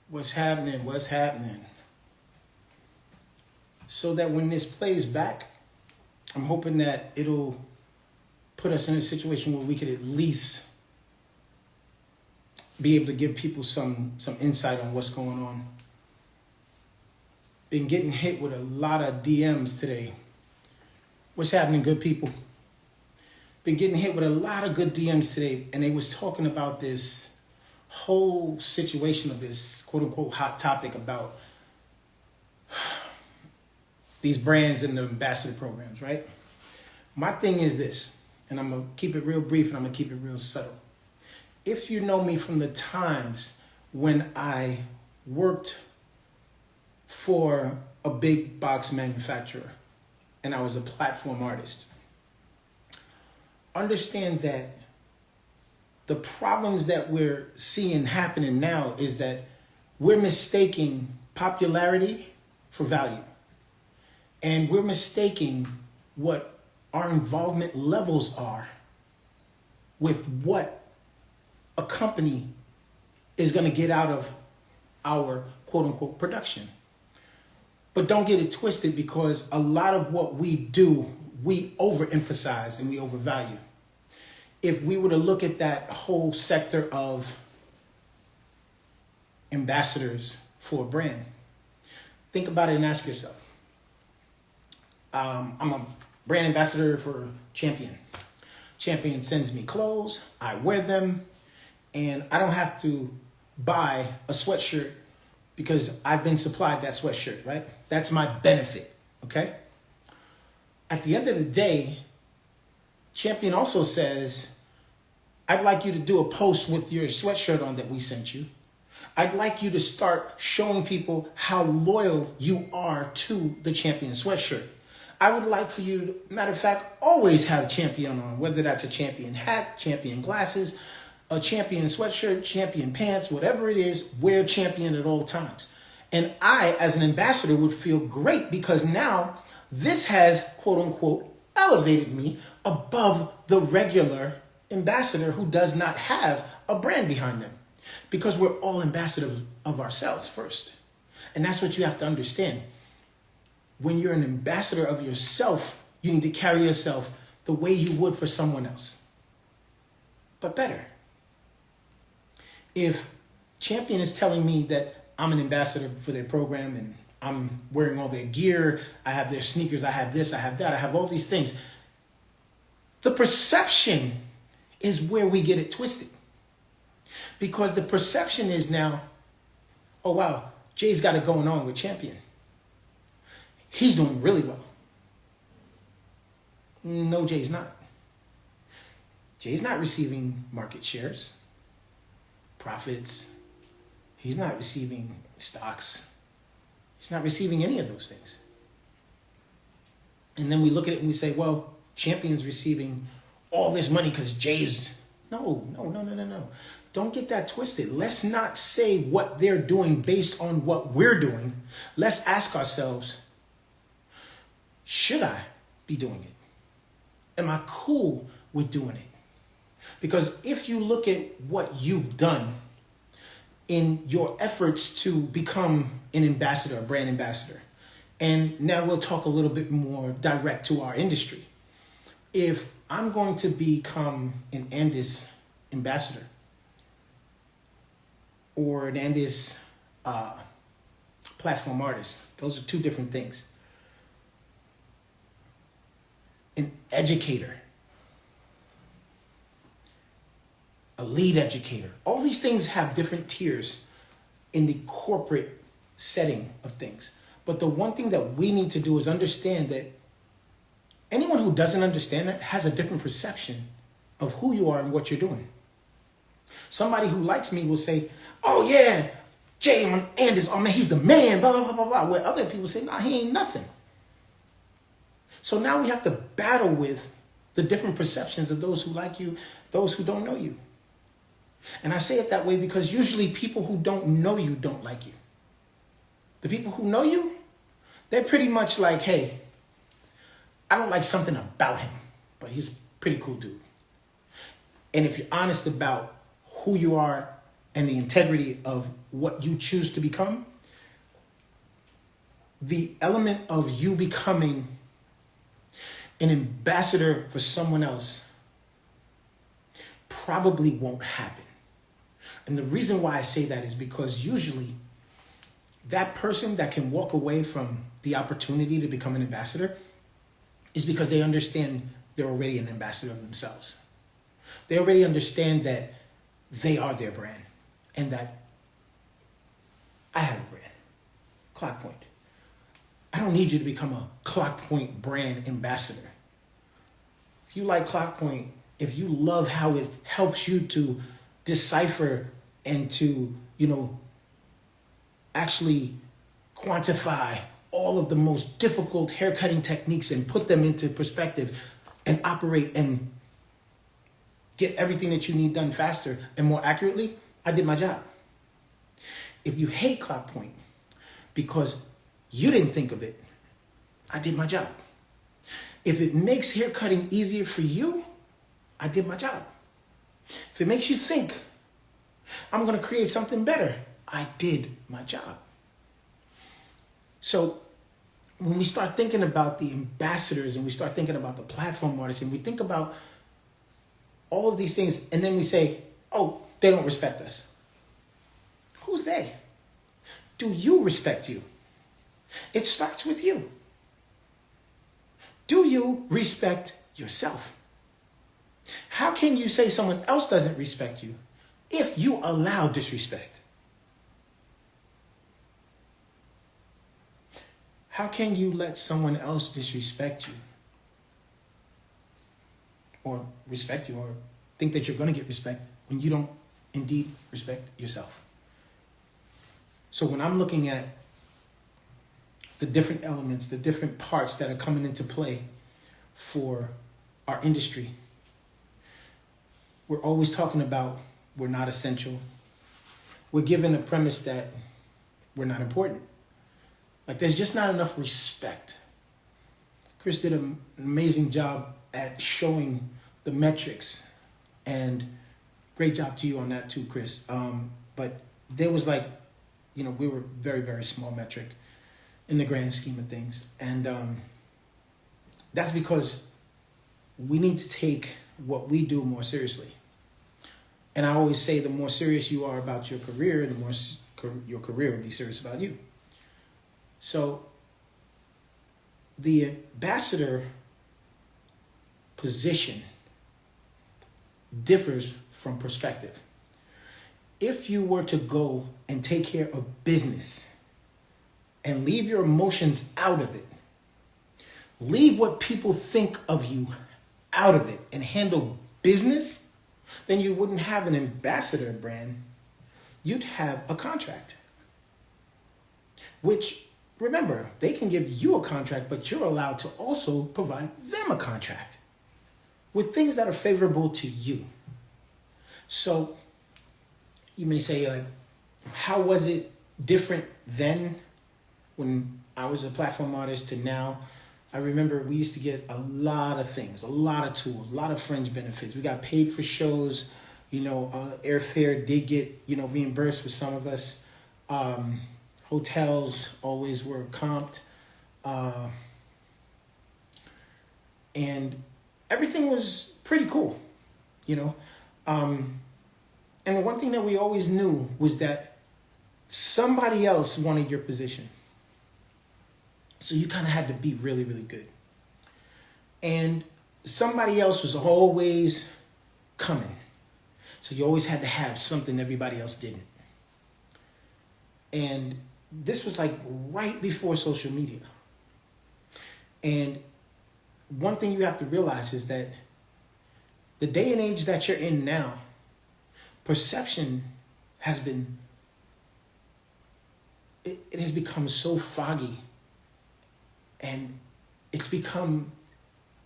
What's happening? What's happening? So that when this plays back, I'm hoping that it'll put us in a situation where we could at least be able to give people some insight on what's going on. Been getting hit with a lot of DMs today. What's happening, good people? Been getting hit with a lot of good DMs today, and they was talking about this whole situation of this quote-unquote hot topic about these brands and the ambassador programs, right? My thing is this, and I'm going to keep it real brief and I'm going to keep it real subtle. If you know me from the times when I worked for a big box manufacturer and I was a platform artist, understand that the problems that we're seeing happening now is that we're mistaking popularity for value. And we're mistaking what our involvement levels are with what a company is going to get out of our quote-unquote production. But don't get it twisted, because a lot of what we do, we overemphasize and we overvalue. If we were to look at that whole sector of ambassadors for a brand, think about it and ask yourself. I'm a brand ambassador for Champion. Champion sends me clothes, I wear them, and I don't have to buy a sweatshirt because I've been supplied that sweatshirt, right? That's my benefit, okay? At the end of the day, Champion also says, I'd like you to do a post with your sweatshirt on that we sent you. I'd like you to start showing people how loyal you are to the Champion sweatshirt. I would like for you, matter of fact, always have Champion on, whether that's a Champion hat, Champion glasses, a Champion sweatshirt, Champion pants, whatever it is, wear Champion at all times. And I, as an ambassador, would feel great because now this has, quote unquote, elevated me above the regular ambassador who does not have a brand behind them. Because we're all ambassadors of ourselves first. And that's what you have to understand. When you're an ambassador of yourself, you need to carry yourself the way you would for someone else, but better. If Champion is telling me that I'm an ambassador for their program and I'm wearing all their gear, I have their sneakers, I have this, I have that, I have all these things, the perception is where we get it twisted. Because the perception is now, oh wow, Jay's got it going on with Champion. He's doing really well. No, Jay's not. Jay's not receiving market shares, profits. He's not receiving stocks. He's not receiving any of those things. And then we look at it and we say, well, Champion's receiving all this money because Jay's... No. Don't get that twisted. Let's not say what they're doing based on what we're doing. Let's ask ourselves, should I be doing it? Am I cool with doing it? Because if you look at what you've done in your efforts to become an ambassador, a brand ambassador, and now we'll talk a little bit more direct to our industry. If I'm going to become an Andis ambassador or an Andis platform artist, those are two different things. An educator, a lead educator. All these things have different tiers in the corporate setting of things. But the one thing that we need to do is understand that anyone who doesn't understand that has a different perception of who you are and what you're doing. Somebody who likes me will say, oh yeah, Jay on Andis, oh man, he's the man, blah, blah, blah, blah, blah. Where other people say, nah, he ain't nothing. So now we have to battle with the different perceptions of those who like you, those who don't know you. And I say it that way because usually people who don't know you don't like you. The people who know you, they're pretty much like, hey, I don't like something about him, but he's a pretty cool dude. And if you're honest about who you are and the integrity of what you choose to become, the element of you becoming an ambassador for someone else probably won't happen. And the reason why I say that is because usually that person that can walk away from the opportunity to become an ambassador is because they understand they're already an ambassador of themselves. They already understand that they are their brand and that I have a brand, ClockPoint. I don't need you to become a ClockPoint brand ambassador. If you like ClockPoint, if you love how it helps you to decipher and to, actually quantify all of the most difficult haircutting techniques and put them into perspective and operate and get everything that you need done faster and more accurately, I did my job. If you hate ClockPoint because you didn't think of it, I did my job. If it makes haircutting easier for you, I did my job. If it makes you think, I'm going to create something better, I did my job. So when we start thinking about the ambassadors and we start thinking about the platform artists and we think about all of these things and then we say, oh, they don't respect us. Who's they? Do you respect you? It starts with you. Do you respect yourself? How can you say someone else doesn't respect you if you allow disrespect? How can you let someone else disrespect you or respect you or think that you're going to get respect when you don't indeed respect yourself? So when I'm looking at the different elements, the different parts that are coming into play for our industry, we're always talking about we're not essential. We're given a premise that we're not important. Like there's just not enough respect. Chris did an amazing job at showing the metrics, and great job to you on that too, Chris. But there was we were very, very small metric in the grand scheme of things. And that's because we need to take what we do more seriously. And I always say the more serious you are about your career, the more your career will be serious about you. So the ambassador position differs from perspective. If you were to go and take care of business and leave your emotions out of it, leave what people think of you out of it and handle business, then you wouldn't have an ambassador brand. You'd have a contract. Which, remember, they can give you a contract, but you're allowed to also provide them a contract with things that are favorable to you. So you may say, how was it different then when I was a platform artist to now? I remember we used to get a lot of things, a lot of tools, a lot of fringe benefits. We got paid for shows, airfare did get, reimbursed for some of us. Hotels always were comped. And everything was pretty cool, And the one thing that we always knew was that somebody else wanted your position. So you kind of had to be really, really good. And somebody else was always coming. So you always had to have something everybody else didn't. And this was right before social media. And one thing you have to realize is that the day and age that you're in now, perception has been, it has become so foggy, and it's become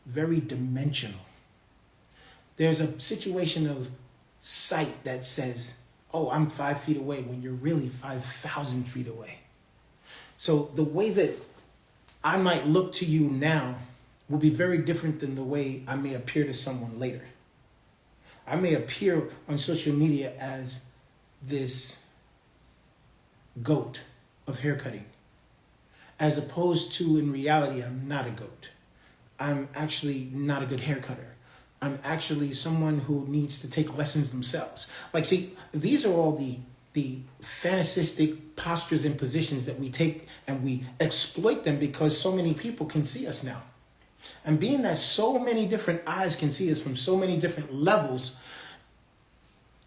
very dimensional. There's a situation of sight that says, oh, I'm 5 feet away when you're really 5,000 feet away. So the way that I might look to you now will be very different than the way I may appear to someone later. I may appear on social media as this goat of haircutting, as opposed to in reality, I'm not a goat. I'm actually not a good hair cutter. I'm actually someone who needs to take lessons themselves. Like, see, these are all the fantasistic postures and positions that we take, and we exploit them because so many people can see us now. And being that so many different eyes can see us from so many different levels,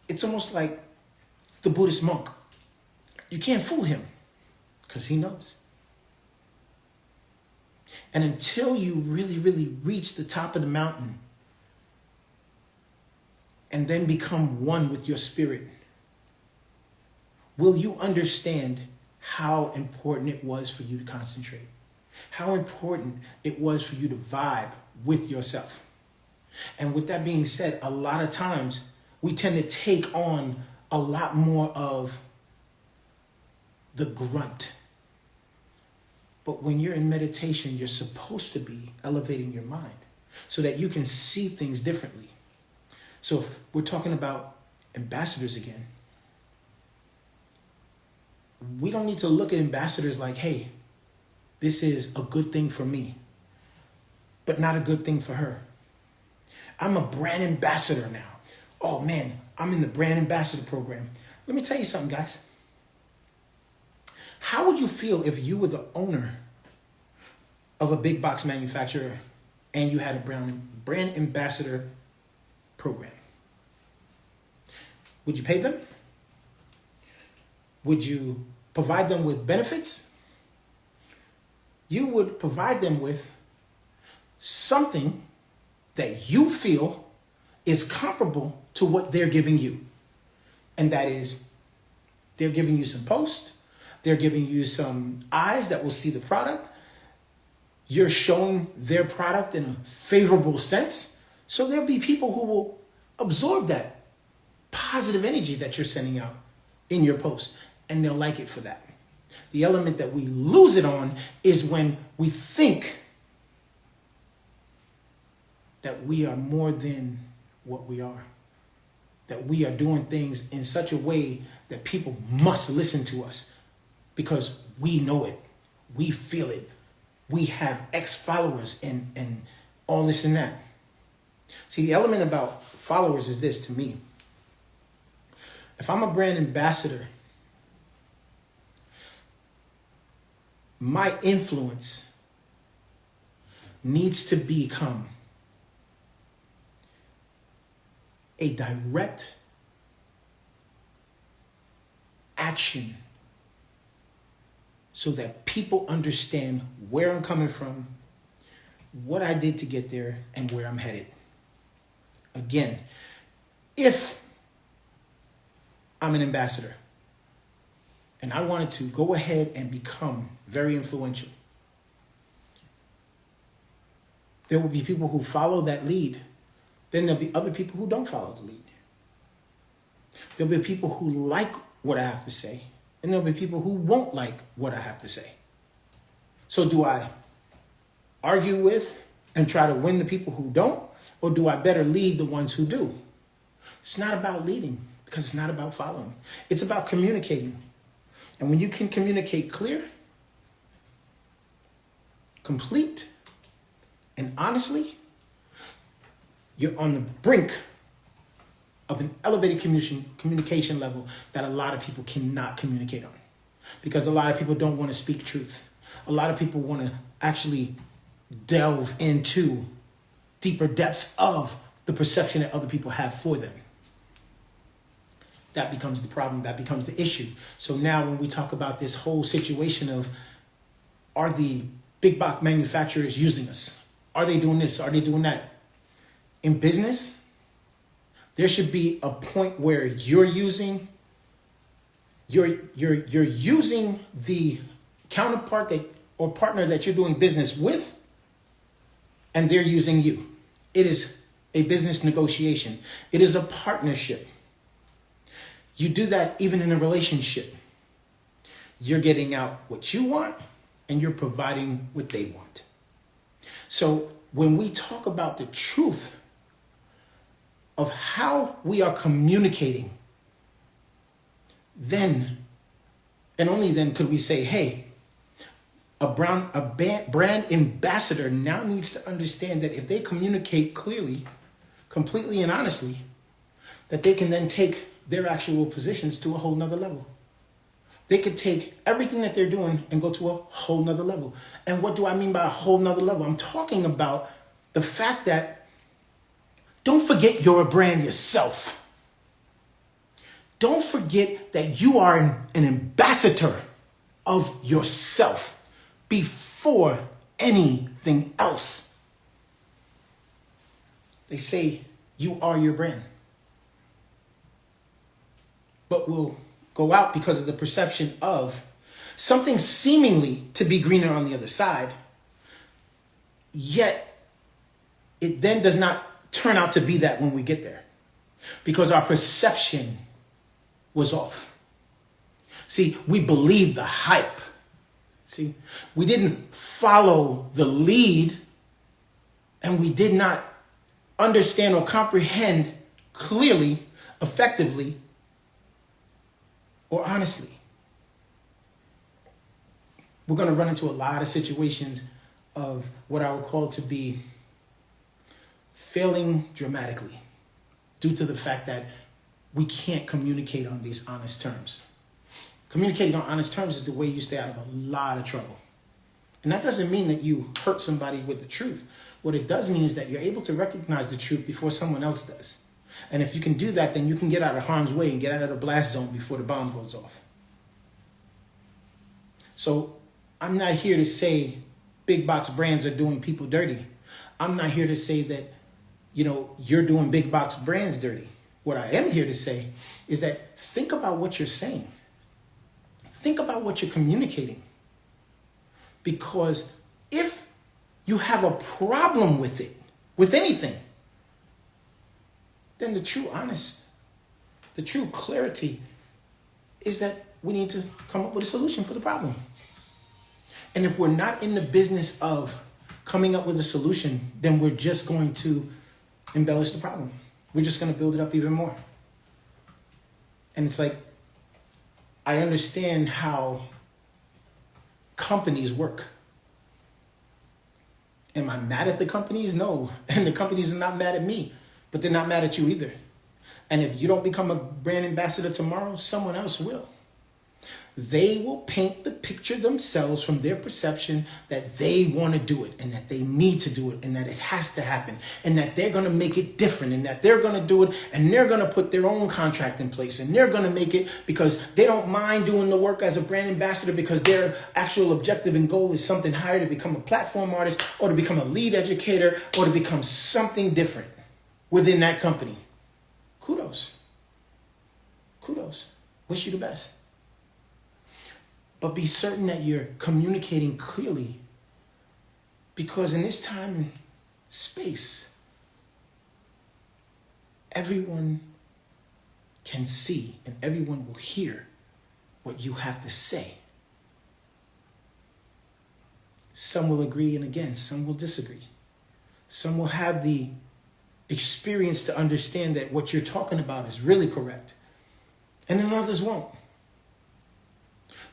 it's almost like the Buddhist monk. You can't fool him because he knows. And until you really, really reach the top of the mountain and then become one with your spirit, will you understand how important it was for you to concentrate? How important it was for you to vibe with yourself? And with that being said, a lot of times we tend to take on a lot more of the grunt. But when you're in meditation, you're supposed to be elevating your mind so that you can see things differently. So if we're talking about ambassadors again, we don't need to look at ambassadors like, hey, this is a good thing for me, but not a good thing for her. I'm a brand ambassador now. Oh man, I'm in the brand ambassador program. Let me tell you something, guys. How would you feel if you were the owner of a big box manufacturer and you had a brand ambassador program? Would you pay them? Would you provide them with benefits? You would provide them with something that you feel is comparable to what they're giving you. And that is, they're giving you some posts. They're giving you some eyes that will see the product. You're showing their product in a favorable sense. So there'll be people who will absorb that positive energy that you're sending out in your post, and they'll like it for that. The element that we lose it on is when we think that we are more than what we are. That we are doing things in such a way that people must listen to us because we know it. We feel it. We have X followers and all this and that. See, the element about followers is this to me. If I'm a brand ambassador, my influence needs to become a direct action so that people understand where I'm coming from, what I did to get there, and where I'm headed. Again, if I'm an ambassador and I wanted to go ahead and become very influential, there will be people who follow that lead. Then there'll be other people who don't follow the lead. There'll be people who like what I have to say, and there'll be people who won't like what I have to say. So do I argue with and try to win the people who don't, or do I better lead the ones who do? It's not about leading because it's not about following. It's about communicating. And when you can communicate clear, complete, and honestly, you're on the brink of an elevated communication level that a lot of people cannot communicate on. Because a lot of people don't want to speak truth. A lot of people want to actually delve into deeper depths of the perception that other people have for them. That becomes the problem. That becomes the issue. So now when we talk about this whole situation of, are the big box manufacturers using us? Are they doing this? Are they doing that? In business, there should be a point where you're using the counterpart or partner that you're doing business with, and they're using you. It is a business negotiation. It is a partnership. You do that even in a relationship. You're getting out what you want, and you're providing what they want. So when we talk about the truth of how we are communicating, then and only then could we say, hey, a brand ambassador now needs to understand that if they communicate clearly, completely and honestly, that they can then take their actual positions to a whole nother level. They could take everything that they're doing and go to a whole nother level. And what do I mean by a whole nother level? I'm talking about the fact that don't forget you're a brand yourself. Don't forget that you are an ambassador of yourself before anything else. They say you are your brand, but will go out because of the perception of something seemingly to be greener on the other side, yet it then does not turn out to be that when we get there because our perception was off. See, we believed the hype. See, we didn't follow the lead, and we did not understand or comprehend clearly, effectively, or honestly. We're going to run into a lot of situations of what I would call to be failing dramatically due to the fact that we can't communicate on these honest terms. Communicating on honest terms is the way you stay out of a lot of trouble. And that doesn't mean that you hurt somebody with the truth. What it does mean is that you're able to recognize the truth before someone else does. And if you can do that, then you can get out of harm's way and get out of the blast zone before the bomb goes off. So I'm not here to say big box brands are doing people dirty. I'm not here to say that, you're doing big box brands dirty. What I am here to say is that think about what you're saying. Think about what you're communicating. Because if you have a problem with it, with anything, then the true clarity is that we need to come up with a solution for the problem. And if we're not in the business of coming up with a solution, then we're just going to embellish the problem. We're just going to build it up even more. And it's like, I understand how companies work. Am I mad at the companies? No. And the companies are not mad at me, but they're not mad at you either. And if you don't become a brand ambassador tomorrow, someone else will. They will paint the picture themselves from their perception that they want to do it and that they need to do it and that it has to happen and that they're going to make it different and that they're going to do it and they're going to put their own contract in place and they're going to make it because they don't mind doing the work as a brand ambassador because their actual objective and goal is something higher, to become a platform artist or to become a lead educator or to become something different within that company. Kudos. Wish you the best. But be certain that you're communicating clearly, because in this time and space, everyone can see and everyone will hear what you have to say. Some will agree, and again, some will disagree. Some will have the experience to understand that what you're talking about is really correct, and then others won't.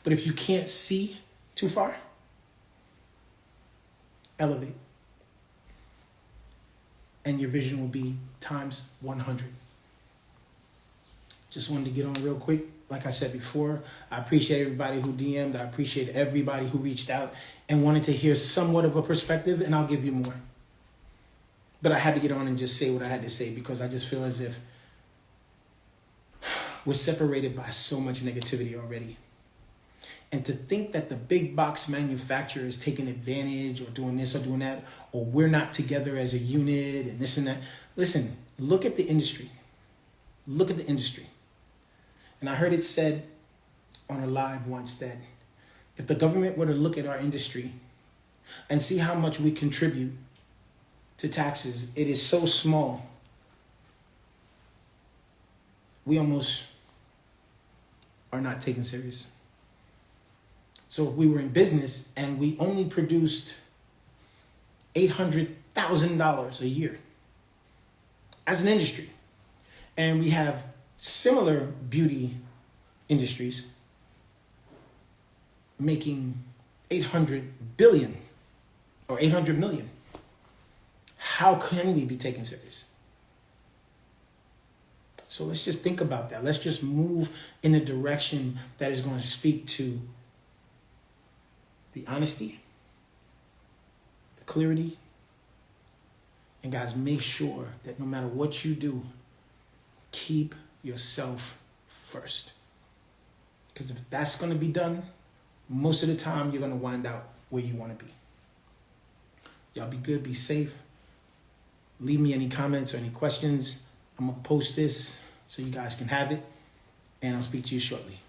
But if you can't see too far, elevate. And your vision will be times 100. Just wanted to get on real quick. Like I said before, I appreciate everybody who DM'd. I appreciate everybody who reached out and wanted to hear somewhat of a perspective, and I'll give you more. But I had to get on and just say what I had to say because I just feel as if we're separated by so much negativity already. And to think that the big box manufacturer is taking advantage or doing this or doing that, or we're not together as a unit and this and that. Listen, look at the industry. Look at the industry. And I heard it said on a live once that if the government were to look at our industry and see how much we contribute to taxes, it is so small. We almost are not taken serious. So if we were in business and we only produced $800,000 a year as an industry, and we have similar beauty industries making 800 billion or 800 million. How can we be taken serious? So let's just think about that. Let's just move in a direction that is going to speak to the honesty, the clarity, and guys, make sure that no matter what you do, keep yourself first. Because if that's going to be done, most of the time you're going to wind out where you want to be. Y'all be good, be safe. Leave me any comments or any questions. I'm going to post this so you guys can have it, and I'll speak to you shortly.